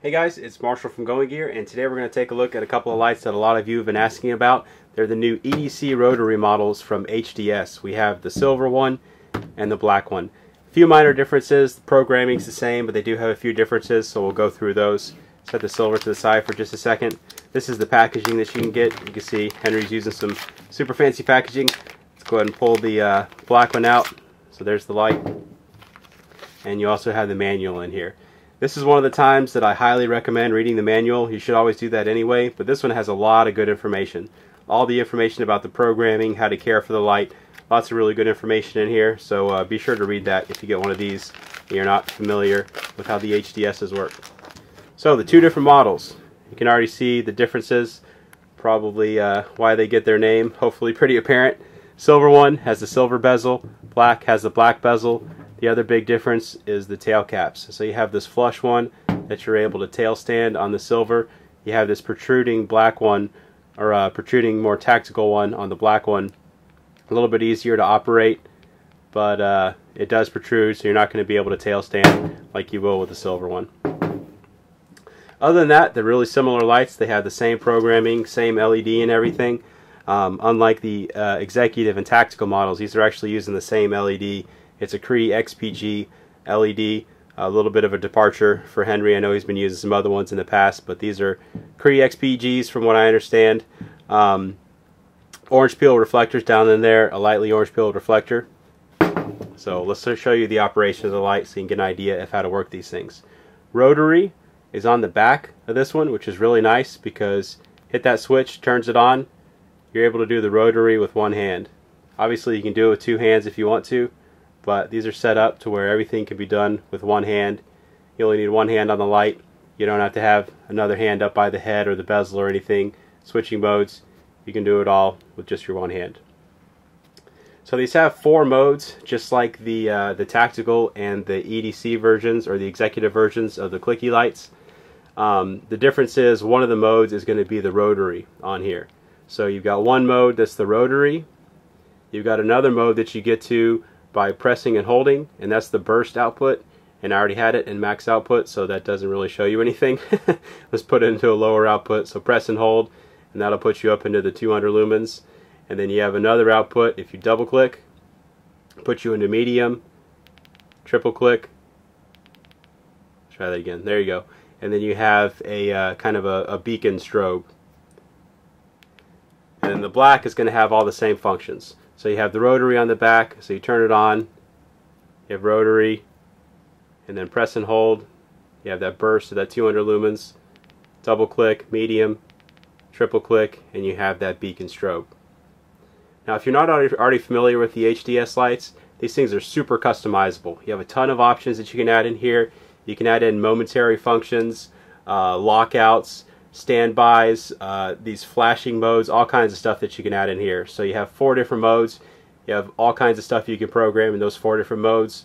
Hey guys, it's Marshall from Going Gear, and today we're going to take a look at a couple of lights that a lot of you have been asking about. They're the new EDC Rotary models from HDS. We have the silver one and the black one. A few minor differences. The programming's the same, but they do have a few differences, so we'll go through those. Set the silver to the side for just a second. This is the packaging that you can get. You can see Henry's using some super fancy packaging. Let's go ahead and pull the black one out. So there's the light. And you also have the manual in here. This is one of the times that I highly recommend reading the manual. You should always do that anyway, but this one has a lot of good information. All the information about the programming, how to care for the light, lots of really good information in here, so be sure to read that if you get one of these and you're not familiar with how the HDSs work. So the two different models, you can already see the differences, probably why they get their name, hopefully pretty apparent. Silver one has the silver bezel, black has the black bezel. The other big difference is the tail caps. So you have this flush one that you're able to tail stand on the silver. You have this protruding black one, or protruding more tactical one on the black one. A little bit easier to operate, but it does protrude, so you're not going to be able to tail stand like you will with the silver one. Other than that, they're really similar lights. They have the same programming, same LED and everything. Unlike the executive and tactical models, these are actually using the same LED. It's a Cree XPG LED, a little bit of a departure for Henry. I know he's been using some other ones in the past, but these are Cree XPGs from what I understand. Orange peel reflectors down in there, a lightly orange peel reflector. So let's show you the operation of the light so you can get an idea of how to work these things. Rotary is on the back of this one, which is really nice because hit that switch, turns it on, you're able to do the rotary with one hand. Obviously you can do it with two hands if you want to, but these are set up to where everything can be done with one hand. You only need one hand on the light. You don't have to have another hand up by the head or the bezel or anything. Switching modes, you can do it all with just your one hand. So these have 4 modes, just like the tactical and the EDC versions or the executive versions of the clicky lights. The difference is one of the modes is going to be the rotary on here. So you've got one mode that's the rotary. You've got another mode that you get to by pressing and holding, and that's the burst output, and I already had it in max output, so that doesn't really show you anything. Let's put it into a lower output. So press and hold, and that'll put you up into the 200 lumens. And then you have another output. If you double click, put you into medium, triple click, try that again, there you go. And then you have a kind of a beacon strobe. And then the black is going to have all the same functions. So you have the rotary on the back, so you turn it on, you have rotary, and then press and hold, you have that burst of that 200 lumens, double click, medium, triple click, and you have that beacon strobe. Now if you're not already familiar with the HDS lights, these things are super customizable. You have a ton of options that you can add in here. You can add in momentary functions, lockouts, standbys, these flashing modes, all kinds of stuff that you can add in here. So you have 4 different modes. You have all kinds of stuff you can program in those 4 different modes.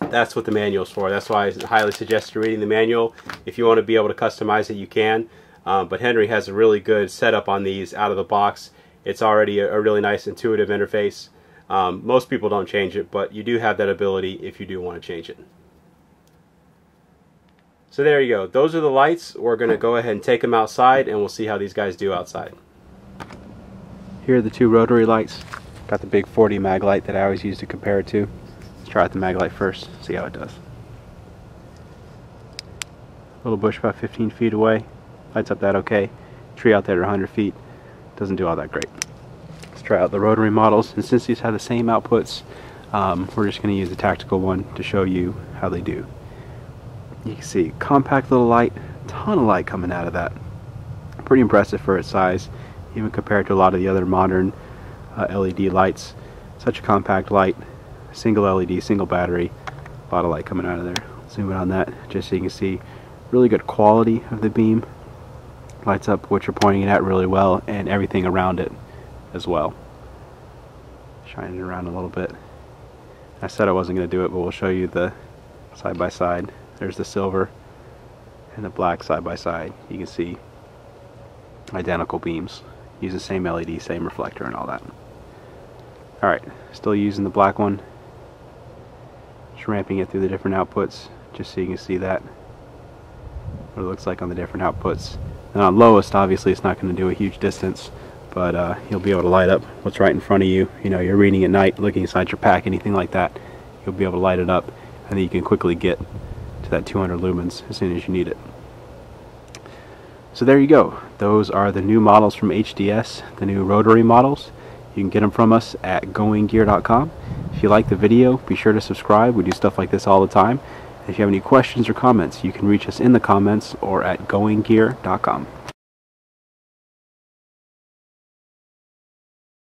That's what the manual is for. That's why I highly suggest reading the manual. If you want to be able to customize it, you can. But Henry has a really good setup on these out of the box. It's already a really nice intuitive interface. Most people don't change it, but you do have that ability if you do want to change it. So there you go. Those are the lights. We're going to go ahead and take them outside, and we'll see how these guys do outside. Here are the 2 rotary lights. Got the big 40 mag light that I always use to compare it to. Let's try out the mag light first, see how it does. Little bush about 15 feet away. Lights up that okay. Tree out there at 100 feet. Doesn't do all that great. Let's try out the rotary models. And since these have the same outputs, we're just going to use the tactical one to show you how they do. You can see compact little light, ton of light coming out of that. Pretty impressive for its size, even compared to a lot of the other modern LED lights. Such a compact light, single LED, single battery, a lot of light coming out of there. Zoom in on that just so you can see really good quality of the beam. Lights up what you're pointing it at really well, and everything around it as well. Shining it around a little bit. I said I wasn't going to do it, but we'll show you the side by side. There's the silver and the black side by side. You can see identical beams. Use the same LED, same reflector and all that. Alright, still using the black one. Just ramping it through the different outputs just so you can see that. what it looks like on the different outputs. And on lowest, obviously it's not going to do a huge distance, but you'll be able to light up what's right in front of you. You know, you're reading at night, looking inside your pack, anything like that, you'll be able to light it up, and then you can quickly get to that 200 lumens as soon as you need it. So there you go. Those are the new models from HDS, the new rotary models. You can get them from us at goinggear.com. If you like the video, be sure to subscribe. We do stuff like this all the time. If you have any questions or comments, you can reach us in the comments or at goinggear.com.